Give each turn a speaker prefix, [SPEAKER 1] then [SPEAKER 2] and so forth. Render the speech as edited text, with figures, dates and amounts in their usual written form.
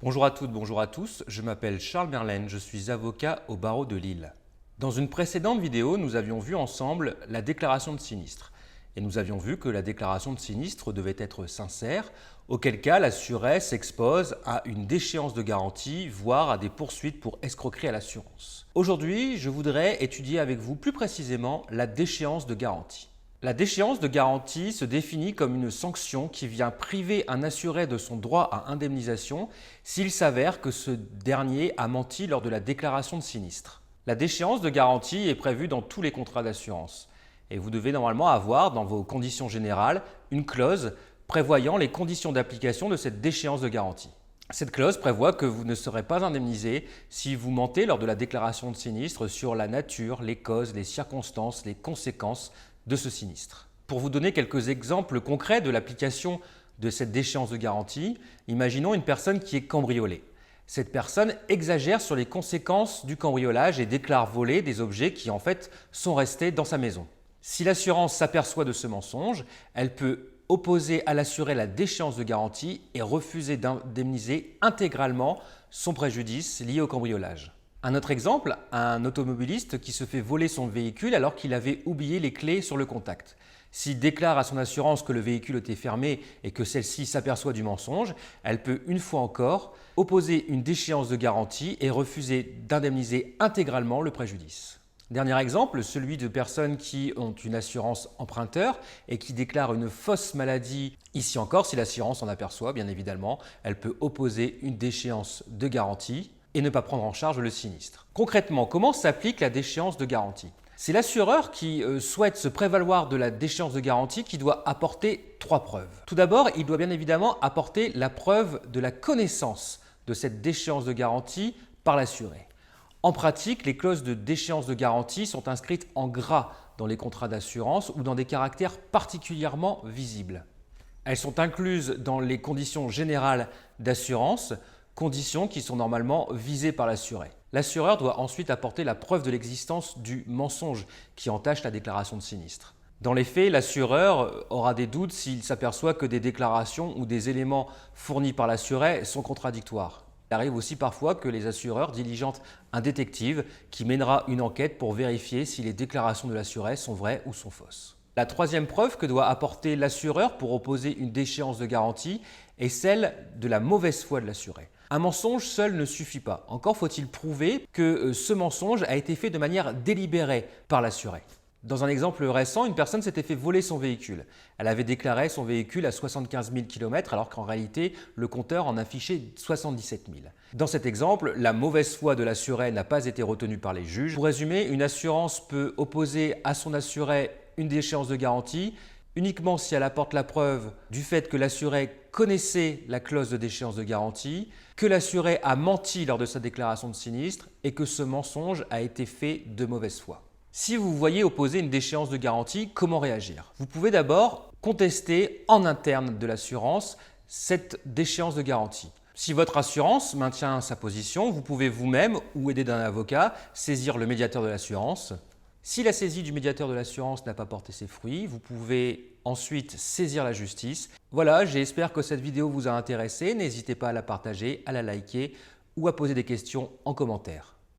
[SPEAKER 1] Bonjour à toutes, bonjour à tous, je m'appelle Charles Merlène, je suis avocat au barreau de Lille. Dans une précédente vidéo, nous avions vu ensemble la déclaration de sinistre. Et nous avions vu que la déclaration de sinistre devait être sincère, auquel cas l'assuré s'expose à une déchéance de garantie, voire à des poursuites pour escroquerie à l'assurance. Aujourd'hui, je voudrais étudier avec vous plus précisément la déchéance de garantie. La déchéance de garantie se définit comme une sanction qui vient priver un assuré de son droit à indemnisation s'il s'avère que ce dernier a menti lors de la déclaration de sinistre. La déchéance de garantie est prévue dans tous les contrats d'assurance et vous devez normalement avoir dans vos conditions générales une clause prévoyant les conditions d'application de cette déchéance de garantie. Cette clause prévoit que vous ne serez pas indemnisé si vous mentez lors de la déclaration de sinistre sur la nature, les causes, les circonstances, les conséquences de ce sinistre. Pour vous donner quelques exemples concrets de l'application de cette déchéance de garantie, imaginons une personne qui est cambriolée. Cette personne exagère sur les conséquences du cambriolage et déclare voler des objets qui en fait sont restés dans sa maison. Si l'assurance s'aperçoit de ce mensonge, elle peut opposer à l'assuré la déchéance de garantie et refuser d'indemniser intégralement son préjudice lié au cambriolage. Un autre exemple, un automobiliste qui se fait voler son véhicule alors qu'il avait oublié les clés sur le contact. S'il déclare à son assurance que le véhicule était fermé et que celle-ci s'aperçoit du mensonge, elle peut une fois encore opposer une déchéance de garantie et refuser d'indemniser intégralement le préjudice. Dernier exemple, celui de personnes qui ont une assurance emprunteur et qui déclarent une fausse maladie. Ici encore, si l'assurance en aperçoit, bien évidemment, elle peut opposer une déchéance de garantie et ne pas prendre en charge le sinistre. Concrètement, comment s'applique la déchéance de garantie ? C'est l'assureur qui souhaite se prévaloir de la déchéance de garantie qui doit apporter 3 preuves. Tout d'abord, il doit bien évidemment apporter la preuve de la connaissance de cette déchéance de garantie par l'assuré. En pratique, les clauses de déchéance de garantie sont inscrites en gras dans les contrats d'assurance ou dans des caractères particulièrement visibles. Elles sont incluses dans les conditions générales d'assurance, conditions qui sont normalement visées par l'assuré. L'assureur doit ensuite apporter la preuve de l'existence du mensonge qui entache la déclaration de sinistre. Dans les faits, l'assureur aura des doutes s'il s'aperçoit que des déclarations ou des éléments fournis par l'assuré sont contradictoires. Il arrive aussi parfois que les assureurs diligentent un détective qui mènera une enquête pour vérifier si les déclarations de l'assuré sont vraies ou sont fausses. La troisième preuve que doit apporter l'assureur pour opposer une déchéance de garantie est celle de la mauvaise foi de l'assuré. Un mensonge seul ne suffit pas. Encore faut-il prouver que ce mensonge a été fait de manière délibérée par l'assuré. Dans un exemple récent, une personne s'était fait voler son véhicule. Elle avait déclaré son véhicule à 75 000 km alors qu'en réalité, le compteur en affichait 77 000. Dans cet exemple, la mauvaise foi de l'assuré n'a pas été retenue par les juges. Pour résumer, une assurance peut opposer à son assuré une déchéance de garantie uniquement si elle apporte la preuve du fait que l'assuré connaissait la clause de déchéance de garantie, que l'assuré a menti lors de sa déclaration de sinistre et que ce mensonge a été fait de mauvaise foi. Si vous voyez opposer une déchéance de garantie, comment réagir ? Vous pouvez d'abord contester en interne de l'assurance cette déchéance de garantie. Si votre assurance maintient sa position, vous pouvez vous-même ou aidé d'un avocat saisir le médiateur de l'assurance. Si la saisie du médiateur de l'assurance n'a pas porté ses fruits, vous pouvez ensuite saisir la justice. Voilà, j'espère que cette vidéo vous a intéressé. N'hésitez pas à la partager, à la liker ou à poser des questions en commentaire.